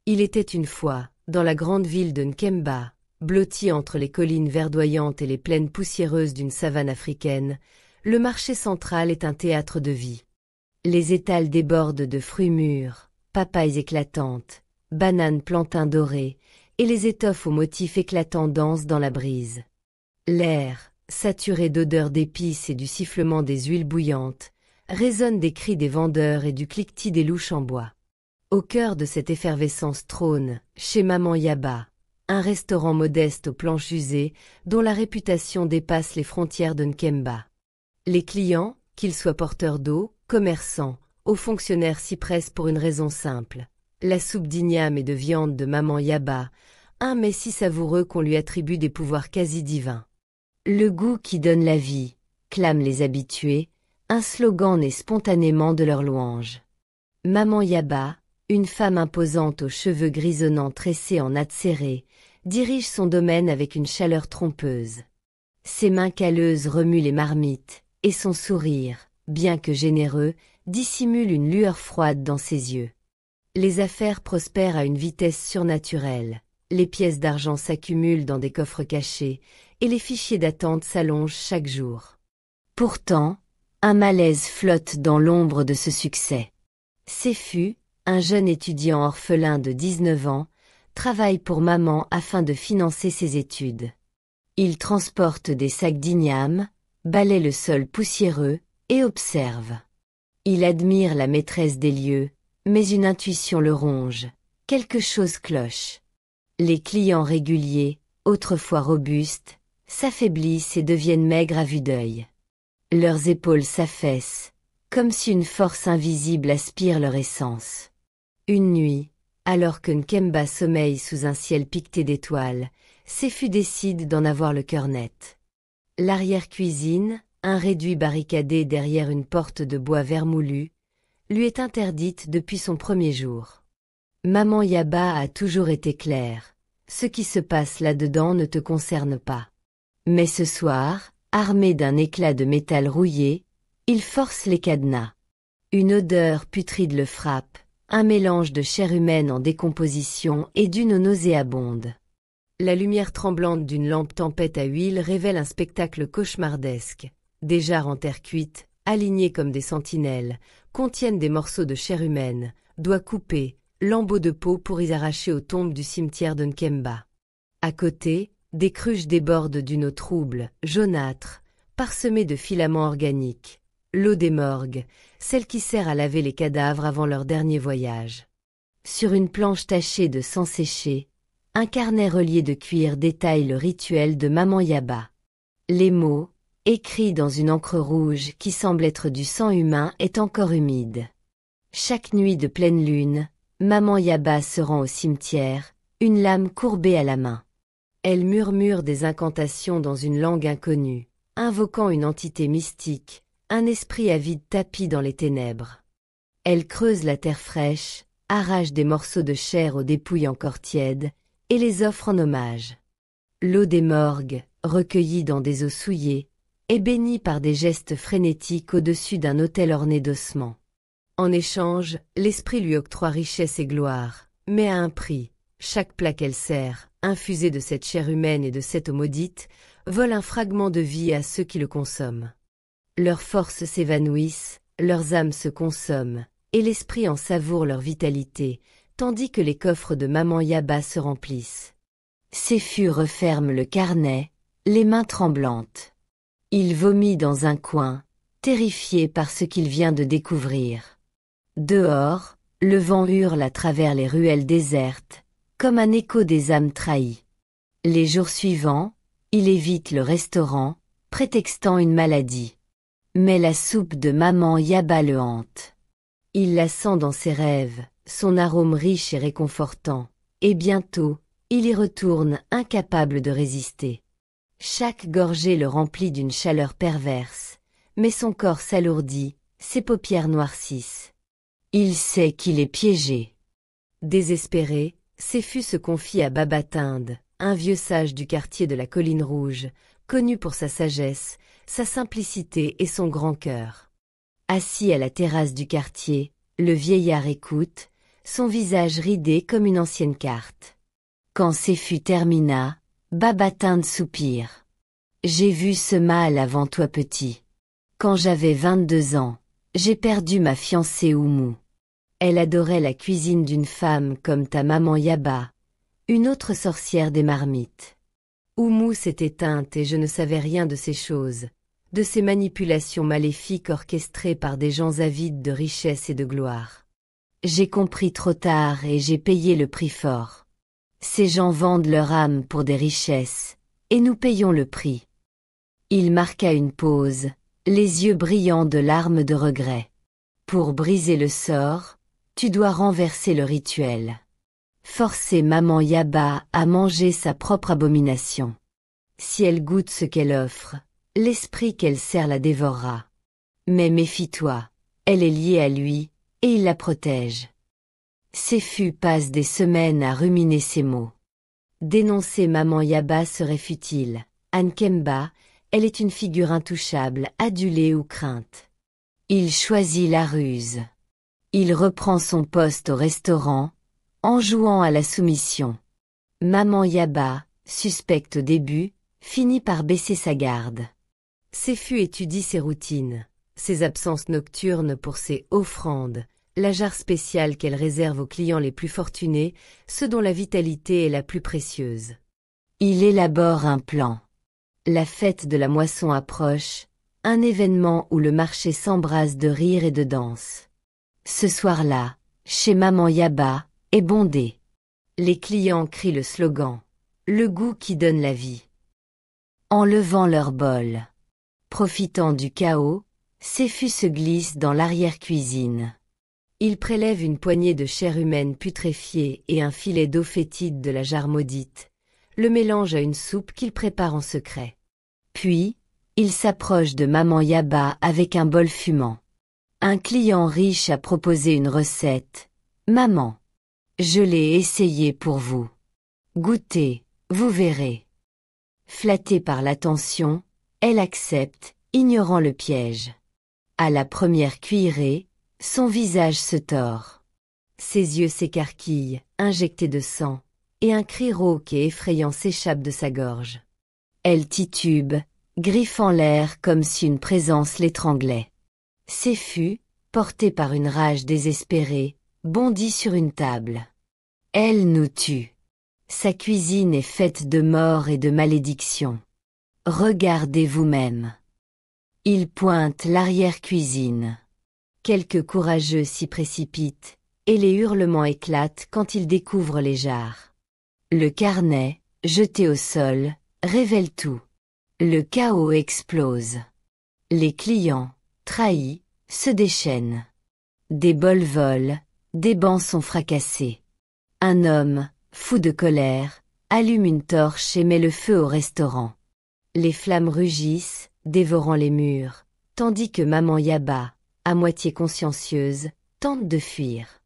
Il était une fois, dans la grande ville de Nkemba, blottie entre les collines verdoyantes et les plaines poussiéreuses d'une savane africaine, le marché central est un théâtre de vie. Les étals débordent de fruits mûrs, papayes éclatantes, bananes plantains dorées, et les étoffes aux motifs éclatants dansent dans la brise. L'air, saturé d'odeurs d'épices et du sifflement des huiles bouillantes, résonne des cris des vendeurs et du cliquetis des louches en bois. Au cœur de cette effervescence trône, chez Maman Yaba, un restaurant modeste aux planches usées dont la réputation dépasse les frontières de Nkemba. Les clients, qu'ils soient porteurs d'eau, commerçants, hauts fonctionnaires s'y pressent pour une raison simple. La soupe d'igname et de viande de Maman Yaba, un mets si savoureux qu'on lui attribue des pouvoirs quasi divins. Le goût qui donne la vie, clament les habitués, un slogan naît spontanément de leur louange. Maman Yaba, une femme imposante aux cheveux grisonnants tressés en nattes serrées, dirige son domaine avec une chaleur trompeuse. Ses mains calleuses remuent les marmites, et son sourire, bien que généreux, dissimule une lueur froide dans ses yeux. Les affaires prospèrent à une vitesse surnaturelle, les pièces d'argent s'accumulent dans des coffres cachés, et les fichiers d'attente s'allongent chaque jour. Pourtant, un malaise flotte dans l'ombre de ce succès. Séfu, un jeune étudiant orphelin de 19 ans, travaille pour maman afin de financer ses études. Il transporte des sacs d'igname, balaie le sol poussiéreux et observe. Il admire la maîtresse des lieux, mais une intuition le ronge. Quelque chose cloche. Les clients réguliers, autrefois robustes, s'affaiblissent et deviennent maigres à vue d'œil. Leurs épaules s'affaissent, comme si une force invisible aspire leur essence. Une nuit, alors que Nkemba sommeille sous un ciel piqueté d'étoiles, Séfu décide d'en avoir le cœur net. L'arrière-cuisine, un réduit barricadé derrière une porte de bois vermoulu, lui est interdite depuis son premier jour. Maman Yaba a toujours été claire, ce qui se passe là-dedans ne te concerne pas. Mais ce soir, armé d'un éclat de métal rouillé, il force les cadenas. Une odeur putride le frappe, un mélange de chair humaine en décomposition et d'une nauséabonde. La lumière tremblante d'une lampe tempête à huile révèle un spectacle cauchemardesque. Des jarres en terre cuite, alignées comme des sentinelles, contiennent des morceaux de chair humaine, doigts coupés, lambeaux de peau pour y arracher aux tombes du cimetière de Nkemba. À côté, des cruches débordent d'une eau trouble, jaunâtre, parsemée de filaments organiques. L'eau des morgues, celle qui sert à laver les cadavres avant leur dernier voyage. Sur une planche tachée de sang séché, un carnet relié de cuir détaille le rituel de Maman Yaba. Les mots, écrits dans une encre rouge qui semble être du sang humain, est encore humide. Chaque nuit de pleine lune, Maman Yaba se rend au cimetière, une lame courbée à la main. Elle murmure des incantations dans une langue inconnue, invoquant une entité mystique, un esprit avide tapi dans les ténèbres. Elle creuse la terre fraîche, arrache des morceaux de chair aux dépouilles encore tièdes, et les offre en hommage. L'eau des morgues, recueillie dans des eaux souillées, est bénie par des gestes frénétiques au-dessus d'un autel orné d'ossements. En échange, l'esprit lui octroie richesse et gloire, mais à un prix. Chaque plat qu'elle sert, infusé de cette chair humaine et de cette eau maudite, vole un fragment de vie à ceux qui le consomment. Leurs forces s'évanouissent, leurs âmes se consomment, et l'esprit en savoure leur vitalité, tandis que les coffres de Maman Yaba se remplissent. Séfu referme le carnet, les mains tremblantes. Il vomit dans un coin, terrifié par ce qu'il vient de découvrir. Dehors, le vent hurle à travers les ruelles désertes, comme un écho des âmes trahies. Les jours suivants, il évite le restaurant, prétextant une maladie. Mais la soupe de Maman Yaba le hante. Il la sent dans ses rêves, son arôme riche et réconfortant, et bientôt, il y retourne incapable de résister. Chaque gorgée le remplit d'une chaleur perverse, mais son corps s'alourdit, ses paupières noircissent. Il sait qu'il est piégé. Désespéré, Séfu se confie à Baba Tinde, un vieux sage du quartier de la Colline Rouge, connu pour sa sagesse, sa simplicité et son grand cœur. Assis à la terrasse du quartier, le vieillard écoute, son visage ridé comme une ancienne carte. Quand Séfu termina, Babatinde soupire. J'ai vu ce mal avant toi petit. Quand j'avais 22 ans, j'ai perdu ma fiancée Oumou. Elle adorait la cuisine d'une femme comme ta maman Yaba, une autre sorcière des marmites. Oumou s'est éteinte et je ne savais rien de ces choses, de ces manipulations maléfiques orchestrées par des gens avides de richesse et de gloire. J'ai compris trop tard et j'ai payé le prix fort. Ces gens vendent leur âme pour des richesses, et nous payons le prix. Il marqua une pause, les yeux brillants de larmes de regret. Pour briser le sort, tu dois renverser le rituel. Forcer maman Yaba à manger sa propre abomination. Si elle goûte ce qu'elle offre, l'esprit qu'elle sert la dévorera. Mais méfie-toi, elle est liée à lui, et il la protège. Séfu passe des semaines à ruminer ces mots. Dénoncer maman Yaba serait futile. Nkemba, elle est une figure intouchable, adulée ou crainte. Il choisit la ruse. Il reprend son poste au restaurant, en jouant à la soumission. Maman Yaba, suspecte au début, finit par baisser sa garde. Séfu étudie ses routines, ses absences nocturnes pour ses offrandes, la jarre spéciale qu'elle réserve aux clients les plus fortunés, ceux dont la vitalité est la plus précieuse. Il élabore un plan. La fête de la moisson approche, un événement où le marché s'embrase de rire et de danse. Ce soir-là, chez maman Yaba, est bondé. Les clients crient le slogan « Le goût qui donne la vie ». En levant leur bol. Profitant du chaos, Séfu se glisse dans l'arrière-cuisine. Il prélève une poignée de chair humaine putréfiée et un filet d'eau fétide de la jarre maudite, le mélange à une soupe qu'il prépare en secret. Puis, il s'approche de maman Yaba avec un bol fumant. Un client riche a proposé une recette. « Maman, je l'ai essayé pour vous. Goûtez, vous verrez. » Flattée par l'attention, elle accepte, ignorant le piège. À la première cuillerée, son visage se tord. Ses yeux s'écarquillent, injectés de sang, et un cri rauque et effrayant s'échappe de sa gorge. Elle titube, griffant l'air comme si une présence l'étranglait. Séfu, porté par une rage désespérée, bondit sur une table. Elle nous tue. Sa cuisine est faite de mort et de malédiction. Regardez vous-même. Il pointe l'arrière-cuisine. Quelques courageux s'y précipitent, et les hurlements éclatent quand ils découvrent les jarres. Le carnet, jeté au sol, révèle tout. Le chaos explose. Les clients, trahis, se déchaînent. Des bols volent, des bancs sont fracassés. Un homme, fou de colère, allume une torche et met le feu au restaurant. Les flammes rugissent, dévorant les murs, tandis que maman Yaba, à moitié consciencieuse, tente de fuir.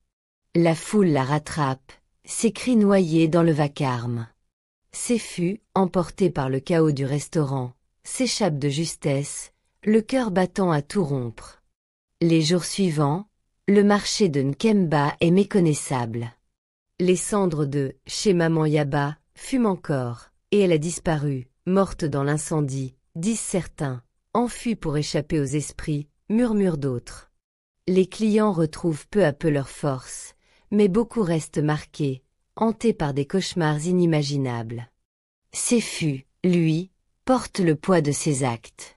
La foule la rattrape, ses cris noyés dans le vacarme. Séfu, emporté par le chaos du restaurant, s'échappe de justesse, le cœur battant à tout rompre. Les jours suivants, le marché de Nkemba est méconnaissable. Les cendres de « chez maman Yaba » fument encore, et elle a disparu, morte dans l'incendie, disent certains, enfuie pour échapper aux esprits, murmurent d'autres. Les clients retrouvent peu à peu leur force, mais beaucoup restent marqués, hantés par des cauchemars inimaginables. Séfu, lui, porte le poids de ses actes.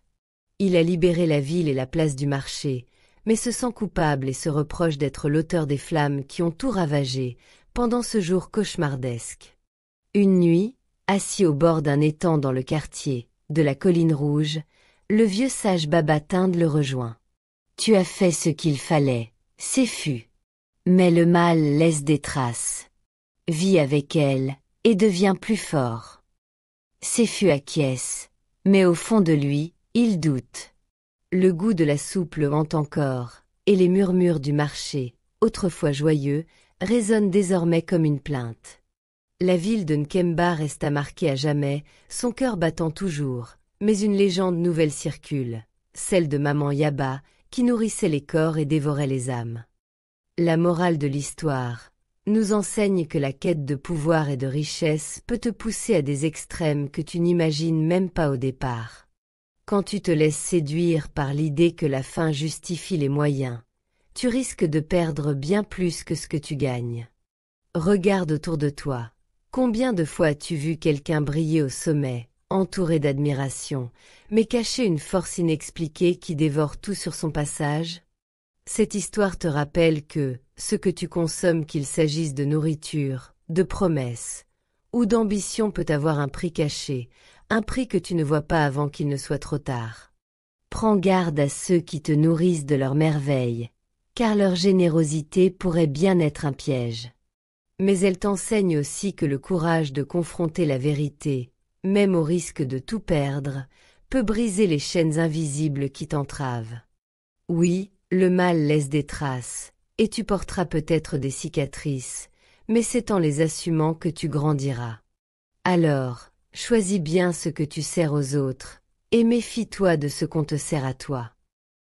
Il a libéré la ville et la place du marché, mais se sent coupable et se reproche d'être l'auteur des flammes qui ont tout ravagé, pendant ce jour cauchemardesque. Une nuit, assis au bord d'un étang dans le quartier, de la Colline Rouge, le vieux sage Babatinde le rejoint. « Tu as fait ce qu'il fallait, Séfu. Mais le mal laisse des traces. Vis avec elle, et deviens plus fort. » Séfu acquiesce, mais au fond de lui, il doute. Le goût de la soupe le hante encore, et les murmures du marché, autrefois joyeux, résonnent désormais comme une plainte. La ville de Nkemba resta marquée à jamais, son cœur battant toujours, mais une légende nouvelle circule, celle de maman Yaba, qui nourrissait les corps et dévorait les âmes. La morale de l'histoire, nous enseigne que la quête de pouvoir et de richesse peut te pousser à des extrêmes que tu n'imagines même pas au départ. Quand tu te laisses séduire par l'idée que la fin justifie les moyens, tu risques de perdre bien plus que ce que tu gagnes. Regarde autour de toi. Combien de fois as-tu vu quelqu'un briller au sommet, entouré d'admiration, mais cacher une force inexpliquée qui dévore tout sur son passage? Cette histoire te rappelle que, ce que tu consommes, qu'il s'agisse de nourriture, de promesses, ou d'ambition, peut avoir un prix caché, un prix que tu ne vois pas avant qu'il ne soit trop tard. Prends garde à ceux qui te nourrissent de leurs merveilles, car leur générosité pourrait bien être un piège. Mais elle t'enseigne aussi que le courage de confronter la vérité, même au risque de tout perdre, peut briser les chaînes invisibles qui t'entravent. Oui, le mal laisse des traces, et tu porteras peut-être des cicatrices, mais c'est en les assumant que tu grandiras. Alors, choisis bien ce que tu sers aux autres, et méfie-toi de ce qu'on te sert à toi.